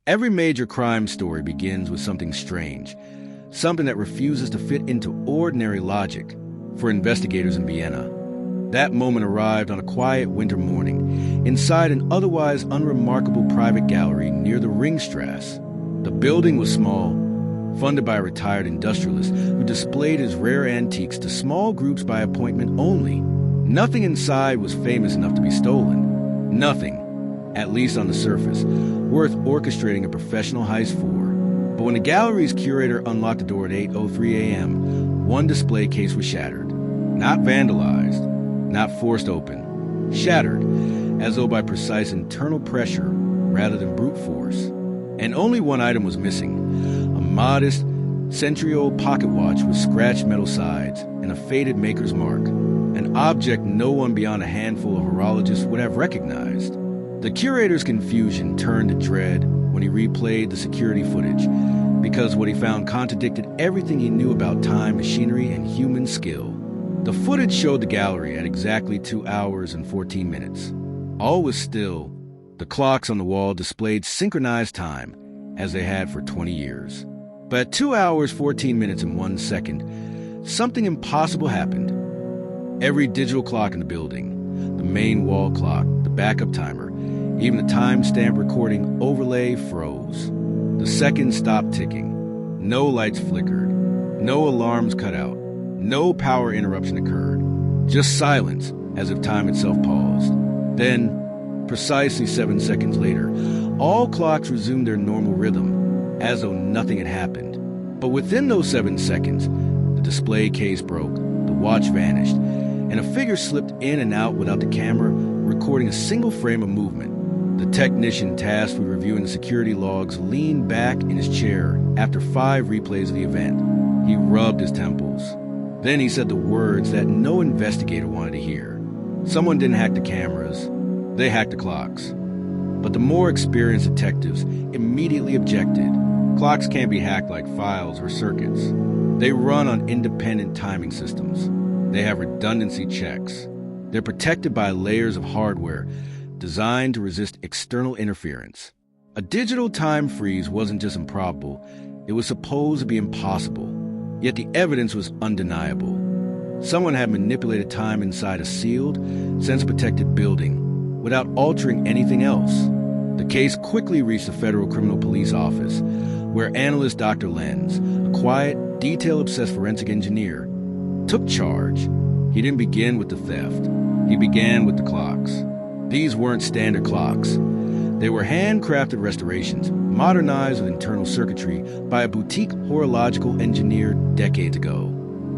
Every major crime story begins with something strange, something that refuses to fit into ordinary logic. For investigators in Vienna, that moment arrived on a quiet winter morning, inside an otherwise unremarkable private gallery near the Ringstrasse. The building was small, funded by a retired industrialist who displayed his rare antiques to small groups by appointment only. Nothing inside was famous enough to be stolen. Nothing, at least on the surface, worth orchestrating a professional heist for. But when the gallery's curator unlocked the door at 8:03 a.m., one display case was shattered. Not vandalized, not forced open. Shattered, as though by precise internal pressure rather than brute force. And only one item was missing: a modest, century-old pocket watch with scratched metal sides and a faded maker's mark, an object no one beyond a handful of horologists would have recognized. The curator's confusion turned to dread when he replayed the security footage, because what he found contradicted everything he knew about time, machinery, and human skill. The footage showed the gallery at exactly 2 hours and 14 minutes. All was still. The clocks on the wall displayed synchronized time, as they had for 20 years. But at 2 hours, 14 minutes, and 1 second, something impossible happened. Every digital clock in the building, the main wall clock, the backup timer, even the timestamp recording overlay froze. The seconds stopped ticking. No lights flickered. No alarms cut out. No power interruption occurred. Just silence, as if time itself paused. Then, precisely 7 seconds later, all clocks resumed their normal rhythm, as though nothing had happened. But within those 7 seconds, the display case broke, the watch vanished, and a figure slipped in and out without the camera recording a single frame of movement. The technician tasked with reviewing the security logs leaned back in his chair after 5 replays of the event. He rubbed his temples. Then he said the words that no investigator wanted to hear. Someone didn't hack the cameras, they hacked the clocks. But the more experienced detectives immediately objected. Clocks can't be hacked like files or circuits. They run on independent timing systems. They have redundancy checks. They're protected by layers of hardware designed to resist external interference. A digital time freeze wasn't just improbable, it was supposed to be impossible. Yet the evidence was undeniable. Someone had manipulated time inside a sealed, sensor-protected building without altering anything else. The case quickly reached the Federal Criminal Police Office, where analyst Dr. Lenz, a quiet, detail-obsessed forensic engineer, took charge. He didn't begin with the theft. He began with the clocks. These weren't standard clocks. They were handcrafted restorations, modernized with internal circuitry by a boutique horological engineer decades ago.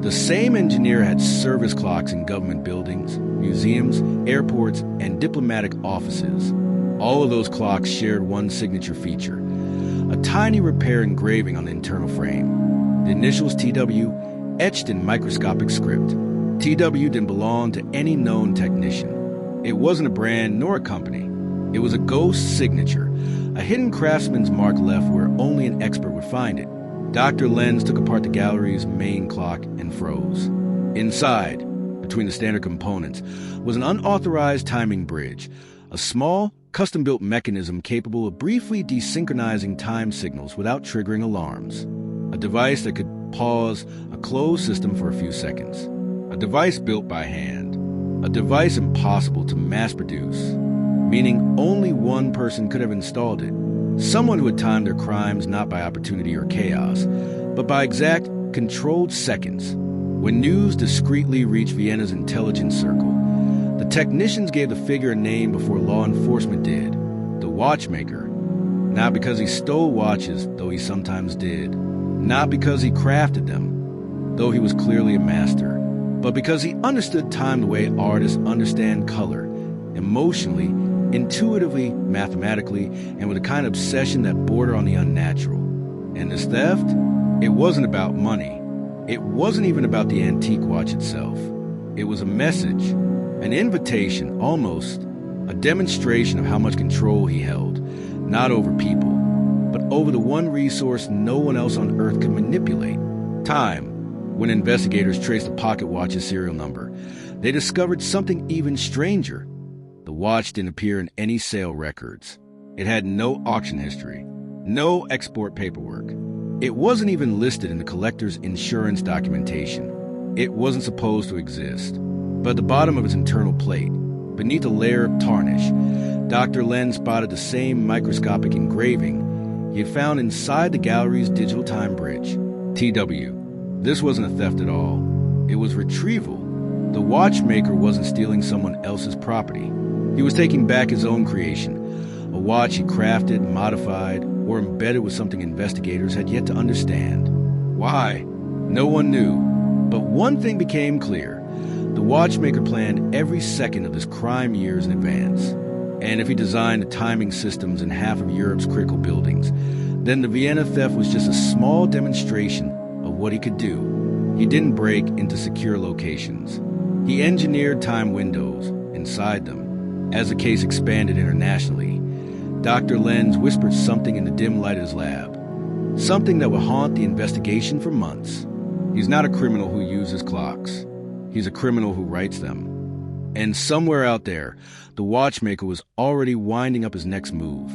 The same engineer had service clocks in government buildings, museums, airports, and diplomatic offices. All of those clocks shared one signature feature: a tiny repair engraving on the internal frame. The initials TW etched in microscopic script. TW didn't belong to any known technician. It wasn't a brand nor a company. It was a ghost signature, a hidden craftsman's mark left where only an expert would find it. Dr. Lenz took apart the gallery's main clock and froze. Inside, between the standard components, was an unauthorized timing bridge, a small, custom-built mechanism capable of briefly desynchronizing time signals without triggering alarms. A device that could pause a closed system for a few seconds. A device built by hand. A device impossible to mass-produce, meaning only one person could have installed it. Someone who had timed their crimes not by opportunity or chaos, but by exact, controlled seconds. When news discreetly reached Vienna's intelligence circle, the technicians gave the figure a name before law enforcement did: the Watchmaker. Not because he stole watches, though he sometimes did. Not because he crafted them, though he was clearly a master. But because he understood time the way artists understand color, emotionally, intuitively, mathematically, and with a kind of obsession that bordered on the unnatural. And this theft? It wasn't about money. It wasn't even about the antique watch itself. It was a message, an invitation, almost, a demonstration of how much control he held, not over people, but over the one resource no one else on Earth could manipulate: time. When investigators traced the pocket watch's serial number, they discovered something even stranger. The watch didn't appear in any sale records. It had no auction history. No export paperwork. It wasn't even listed in the collector's insurance documentation. It wasn't supposed to exist. But at the bottom of its internal plate, beneath a layer of tarnish, Dr. Len spotted the same microscopic engraving he had found inside the gallery's digital time bridge. TW. This wasn't a theft at all. It was retrieval. The watchmaker wasn't stealing someone else's property. He was taking back his own creation, a watch he crafted, modified, or embedded with something investigators had yet to understand. Why? No one knew. But one thing became clear. The watchmaker planned every second of this crime years in advance. And if he designed the timing systems in half of Europe's critical buildings, then the Vienna theft was just a small demonstration of what he could do. He didn't break into secure locations. He engineered time windows inside them. As the case expanded internationally, Dr. Lenz whispered something in the dim light of his lab. Something that would haunt the investigation for months. He's not a criminal who uses clocks. He's a criminal who writes them. And somewhere out there, the watchmaker was already winding up his next move.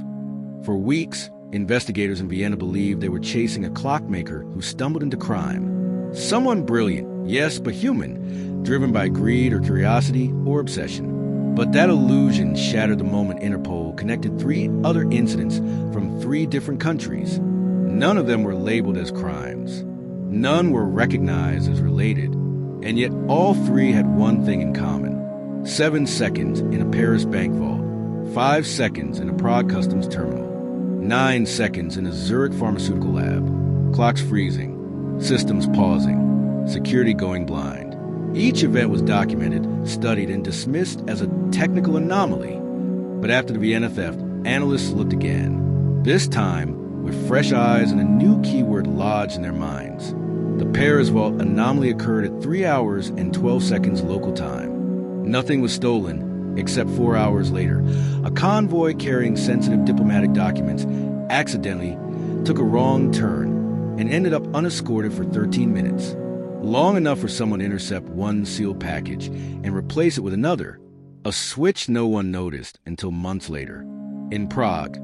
For weeks, investigators in Vienna believed they were chasing a clockmaker who stumbled into crime. Someone brilliant, yes, but human, driven by greed or curiosity or obsession. But that illusion shattered the moment Interpol connected 3 other incidents from 3 different countries. None of them were labeled as crimes. None were recognized as related. And yet all 3 had one thing in common. 7 seconds in a Paris bank vault, 5 seconds in a Prague customs terminal, 9 seconds in a Zurich pharmaceutical lab, clocks freezing, systems pausing, security going blind. Each event was documented, studied, and dismissed as a technical anomaly. But after the Vienna theft, analysts looked again, this time with fresh eyes and a new keyword lodged in their minds. The Paris vault anomaly occurred at 3 hours and 12 seconds local time. Nothing was stolen, except 4 hours later. A convoy carrying sensitive diplomatic documents accidentally took a wrong turn and ended up unescorted for 13 minutes. Long enough for someone to intercept one sealed package and replace it with another. A switch no one noticed until months later. In Prague,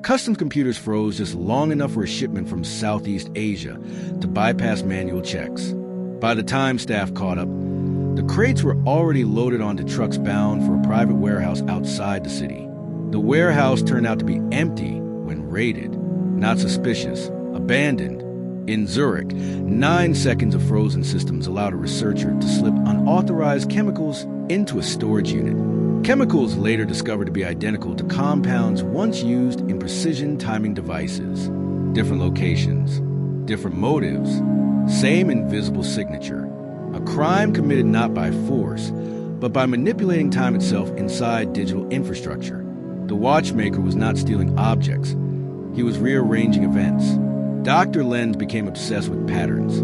customs computers froze just long enough for a shipment from Southeast Asia to bypass manual checks. By the time staff caught up, the crates were already loaded onto trucks bound for a private warehouse outside the city. The warehouse turned out to be empty when raided, not suspicious, abandoned. In Zurich, 9 seconds of frozen systems allowed a researcher to slip unauthorized chemicals into a storage unit. Chemicals later discovered to be identical to compounds once used in precision timing devices. Different locations, different motives, same invisible signature. A crime committed not by force, but by manipulating time itself inside digital infrastructure. The watchmaker was not stealing objects. He was rearranging events. Dr. Lenz became obsessed with patterns.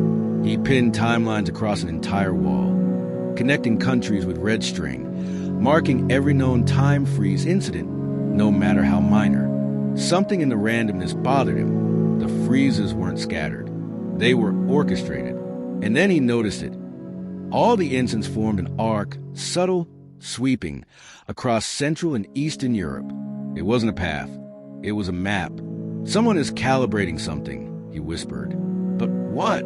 He pinned timelines across an entire wall, connecting countries with red string, marking every known time freeze incident, no matter how minor. Something in the randomness bothered him. The freezes weren't scattered. They were orchestrated. And then he noticed it. All the incidents formed an arc, subtle, sweeping, across Central and Eastern Europe. It wasn't a path. It was a map. Someone is calibrating something, he whispered. But what?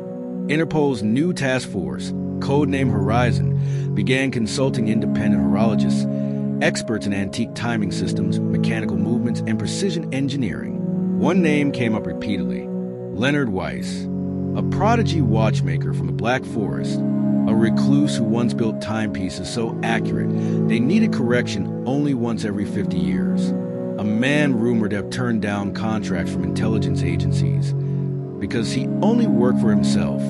Interpol's new task force, codenamed Horizon, began consulting independent horologists, experts in antique timing systems, mechanical movements, and precision engineering. One name came up repeatedly: Leonard Weiss, a prodigy watchmaker from the Black Forest, a recluse who once built timepieces so accurate they needed correction only once every 50 years. A man rumored to have turned down contracts from intelligence agencies because he only worked for himself.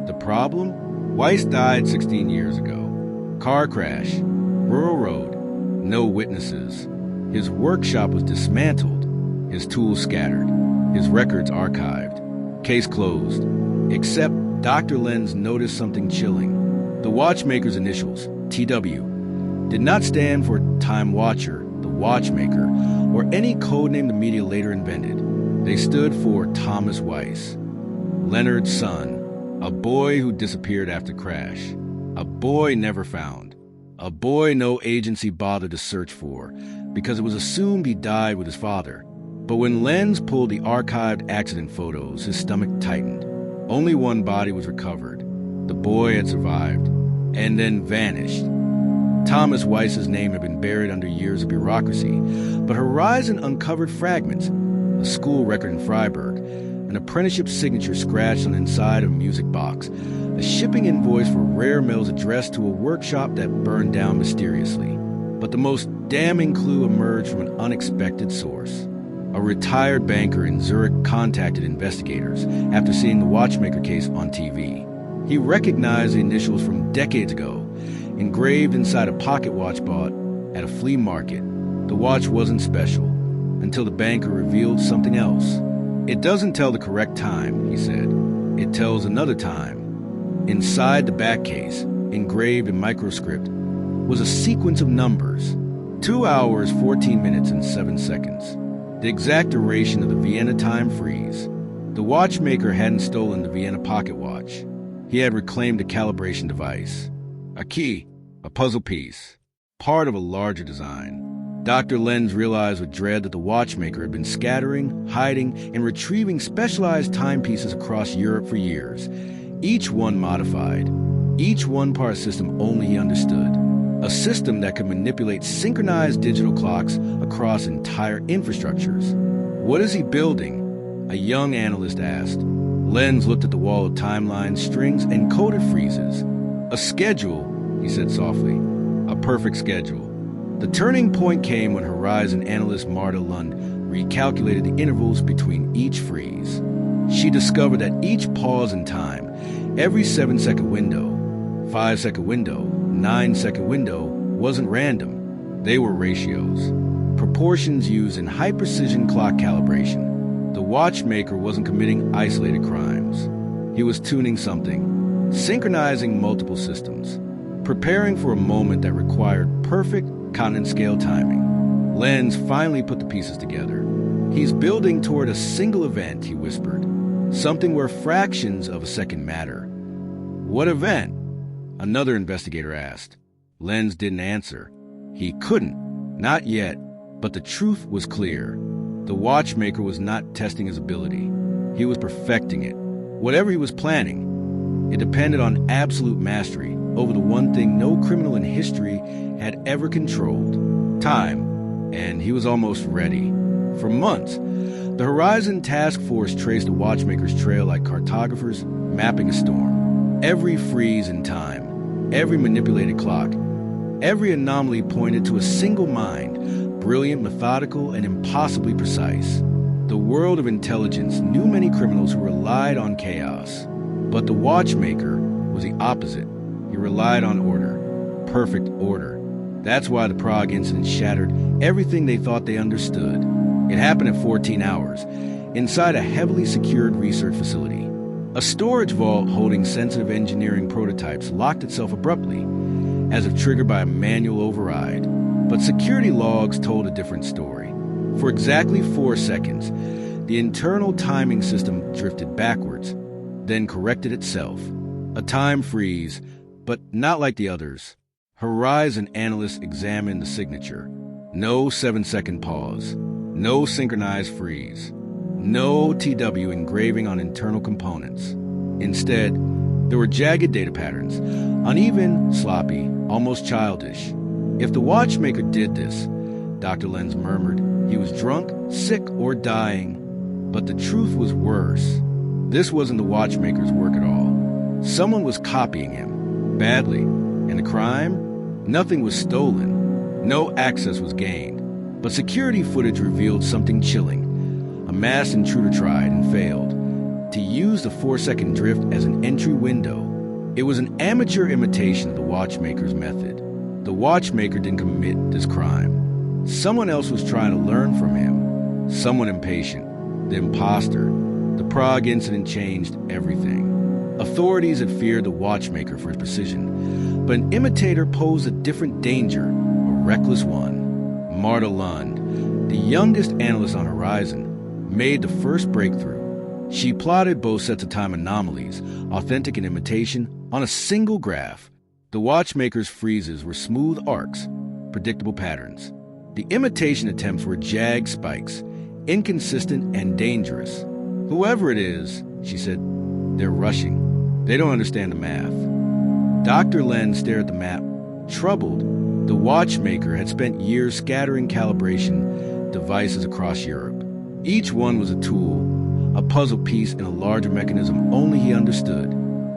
The problem? Weiss died 16 years ago. Car crash, rural road, no witnesses. His workshop was dismantled, his tools scattered, his records archived. Case closed. Except Dr. Lenz noticed something chilling. The watchmaker's initials, TW, did not stand for Time Watcher, the Watchmaker, or any codename the media later invented. They stood for Thomas Weiss, Leonard's son, a boy who disappeared after crash, a boy never found, a boy no agency bothered to search for because it was assumed he died with his father. But when Lenz pulled the archived accident photos, his stomach tightened. Only one body was recovered. The boy had survived, and then vanished. Thomas Weiss's name had been buried under years of bureaucracy, but Horizon uncovered fragments, a school record in Freiburg, an apprenticeship signature scratched on the inside of a music box, a shipping invoice for rare metals addressed to a workshop that burned down mysteriously. But the most damning clue emerged from an unexpected source. A retired banker in Zurich contacted investigators after seeing the Watchmaker case on TV. He recognized the initials from decades ago, engraved inside a pocket watch bought at a flea market. The watch wasn't special until the banker revealed something else. "It doesn't tell the correct time," he said. "It tells another time." Inside the back case, engraved in microscript, was a sequence of numbers. 2 hours, 14 minutes, and 7 seconds. The exact duration of the Vienna time freeze. The watchmaker hadn't stolen the Vienna pocket watch. He had reclaimed a calibration device. A key, a puzzle piece, part of a larger design. Dr. Lenz realized with dread that the watchmaker had been scattering, hiding, and retrieving specialized timepieces across Europe for years, each one modified, each one part of a system only he understood. A system that could manipulate synchronized digital clocks across entire infrastructures. "What is he building?" a young analyst asked. Lenz looked at the wall of timelines, strings, and coded freezes. "A schedule," he said softly. "A perfect schedule." The turning point came when Horizon analyst Marta Lund recalculated the intervals between each freeze. She discovered that each pause in time, every 7-second window, 5-second window, 9-second window, wasn't random. They were ratios, proportions used in high-precision clock calibration. The watchmaker wasn't committing isolated crimes. He was tuning something, synchronizing multiple systems, preparing for a moment that required perfect continent-scale timing. Lenz finally put the pieces together. "He's building toward a single event," he whispered, "something where fractions of a second matter." "What event?" another investigator asked. Lenz didn't answer. He couldn't, not yet, but the truth was clear. The watchmaker was not testing his ability. He was perfecting it. Whatever he was planning, it depended on absolute mastery over the one thing no criminal in history had ever controlled: time. And he was almost ready. For months, the Horizon Task Force traced the watchmaker's trail like cartographers mapping a storm. Every freeze in time, every manipulated clock, every anomaly pointed to a single mind, brilliant, methodical, and impossibly precise. The world of intelligence knew many criminals who relied on chaos. But the watchmaker was the opposite. He relied on order, perfect order. That's why the Prague incident shattered everything they thought they understood. It happened at 14 hours, inside a heavily secured research facility. A storage vault holding sensitive engineering prototypes locked itself abruptly, as if triggered by a manual override. But security logs told a different story. For exactly 4 seconds, the internal timing system drifted backwards, then corrected itself. A time freeze, but not like the others. Horizon analysts examined the signature. No 7-second pause. No synchronized freeze. No TW engraving on internal components. Instead, there were jagged data patterns, uneven, sloppy, almost childish. If the watchmaker did this, Dr. Lenz murmured, he was drunk, sick, or dying. But the truth was worse. This wasn't the watchmaker's work at all. Someone was copying him, badly. And the crime? Nothing was stolen. No access was gained. But security footage revealed something chilling. A masked intruder tried and failed to use the 4-second drift as an entry window. It was an amateur imitation of the watchmaker's method. The watchmaker didn't commit this crime. Someone else was trying to learn from him. Someone impatient. The imposter. The Prague incident changed everything. Authorities had feared the watchmaker for his precision, but an imitator posed a different danger, a reckless one. Marta Lund, the youngest analyst on Horizon, made the first breakthrough. She plotted both sets of time anomalies, authentic and imitation, on a single graph. The watchmaker's freezes were smooth arcs, predictable patterns. The imitation attempts were jagged spikes, inconsistent and dangerous. Whoever it is, she said, they're rushing. They don't understand the math. Dr. Lenz stared at the map, troubled. The watchmaker had spent years scattering calibration devices across Europe. Each one was a tool, a puzzle piece in a larger mechanism only he understood.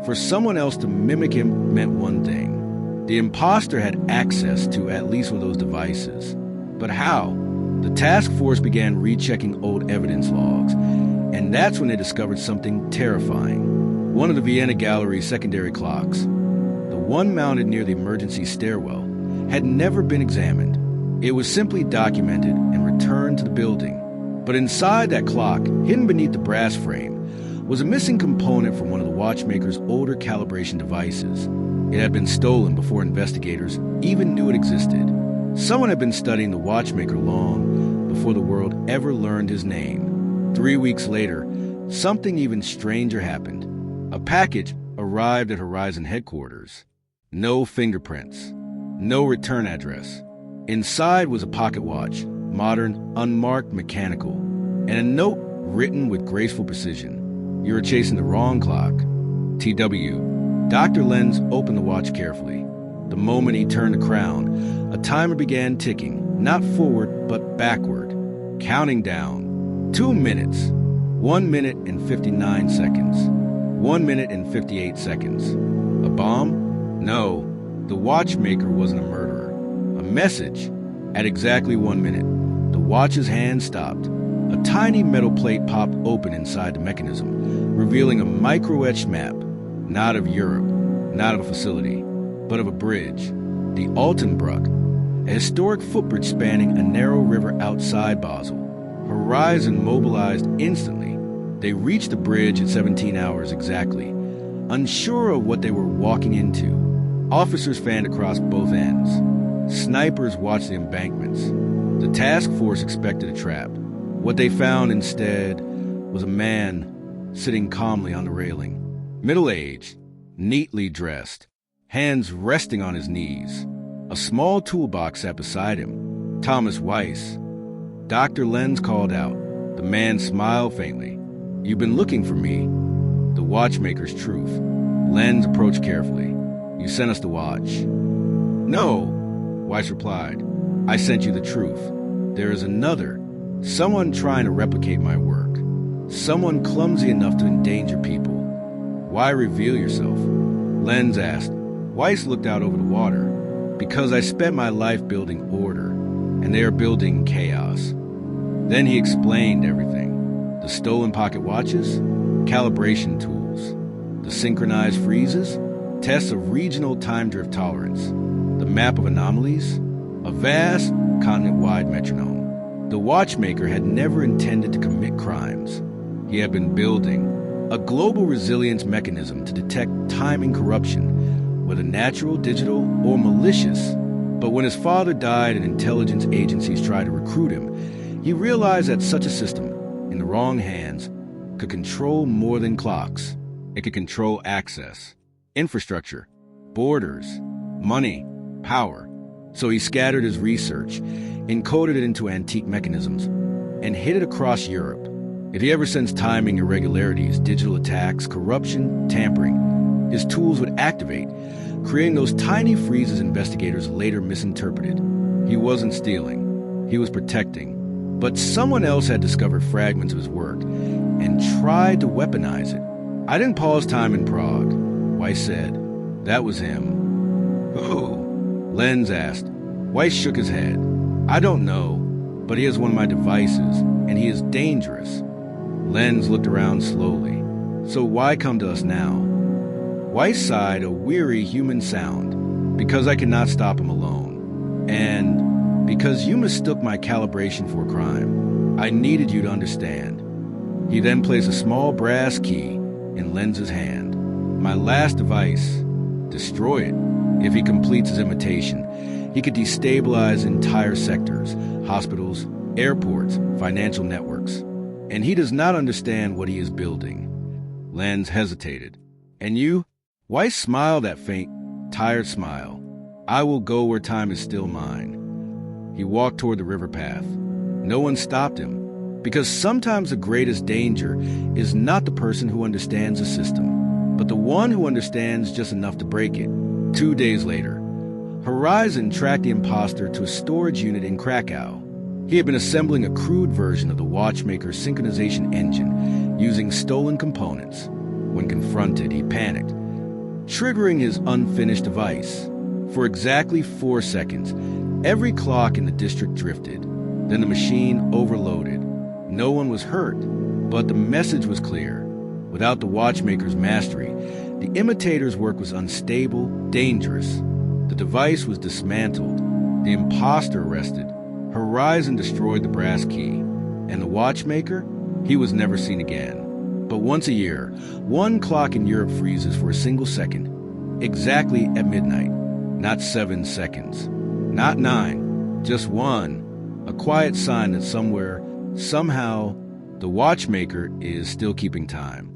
For someone else to mimic him meant one thing. The imposter had access to at least one of those devices. But how? The task force began rechecking old evidence logs, and that's when they discovered something terrifying. One of the Vienna Gallery's secondary clocks, the one mounted near the emergency stairwell, had never been examined. It was simply documented and returned to the building. But inside that clock, hidden beneath the brass frame, was a missing component from one of the watchmaker's older calibration devices. It had been stolen before investigators even knew it existed. Someone had been studying the watchmaker long before the world ever learned his name. 3 weeks later, something even stranger happened. A package arrived at Horizon headquarters. No fingerprints, no return address. Inside was a pocket watch, modern, unmarked, mechanical, and a note written with graceful precision. You were chasing the wrong clock. TW. Dr. Lenz opened the watch carefully. The moment he turned the crown, a timer began ticking, not forward, but backward, counting down. 2 minutes. 1 minute and 59 seconds. 1 minute and 58 seconds. A bomb? No, the watchmaker wasn't a murderer. A message. At exactly 1 minute, the watch's hand stopped. A tiny metal plate popped open inside the mechanism, revealing a micro-etched map, not of Europe, not of a facility, but of a bridge, the Altenbruck, a historic footbridge spanning a narrow river outside Basel. Horizon mobilized instantly. They reached the bridge at 17 hours exactly, unsure of what they were walking into. Officers fanned across both ends. Snipers watched the embankments. The task force expected a trap. What they found instead was a man sitting calmly on the railing, middle-aged, neatly dressed, hands resting on his knees. A small toolbox sat beside him. Thomas Weiss. Dr. Lenz called out. The man smiled faintly. You've been looking for me. The watchmaker's truth. Lenz approached carefully. You sent us the watch. No, Weiss replied. I sent you the truth. There is another. Someone trying to replicate my work. Someone clumsy enough to endanger people. Why reveal yourself? Lenz asked. Weiss looked out over the water. Because I spent my life building order, and they are building chaos. Then he explained everything. The stolen pocket watches, calibration tools, the synchronized freezes, tests of regional time drift tolerance, the map of anomalies, a vast, continent-wide metronome. The watchmaker had never intended to commit crimes. He had been building a global resilience mechanism to detect timing corruption, whether natural, digital, or malicious. But when his father died and intelligence agencies tried to recruit him, he realized that such a system, in the wrong hands, could control more than clocks. It could control access, infrastructure, borders, money, power. So he scattered his research, encoded it into antique mechanisms, and hid it across Europe. If he ever sensed timing irregularities, digital attacks, corruption, tampering, his tools would activate, creating those tiny freezes investigators later misinterpreted. He wasn't stealing. He was protecting. But someone else had discovered fragments of his work and tried to weaponize it. I didn't pause time in Prague, Weiss said. That was him. Who? Lenz asked. Weiss shook his head. I don't know, but he has one of my devices, and he is dangerous. Lenz looked around slowly. So why come to us now? Weiss sighed a weary human sound. Because I cannot stop him alone. And because you mistook my calibration for a crime. I needed you to understand. He then placed a small brass key in Lenz's hand. My last device. Destroy it. If he completes his imitation, he could destabilize entire sectors, hospitals, airports, financial networks. And he does not understand what he is building. Lenz hesitated. And you? Weiss smiled that faint, tired smile. I will go where time is still mine. He walked toward the river path. No one stopped him. Because sometimes the greatest danger is not the person who understands the system, but the one who understands just enough to break it. 2 days later, Horizon tracked the imposter to a storage unit in Krakow. He had been assembling a crude version of the Watchmaker synchronization engine using stolen components. When confronted, he panicked, triggering his unfinished device. For exactly 4 seconds, every clock in the district drifted. Then the machine overloaded. No one was hurt, but the message was clear. Without the Watchmaker's mastery, the imitator's work was unstable, dangerous. The device was dismantled, the imposter arrested, Horizon destroyed the brass key, and the Watchmaker, he was never seen again. But once a year, one clock in Europe freezes for a single second, exactly at midnight. Not 7 seconds, not 9, just one, a quiet sign that somewhere, somehow, the Watchmaker is still keeping time.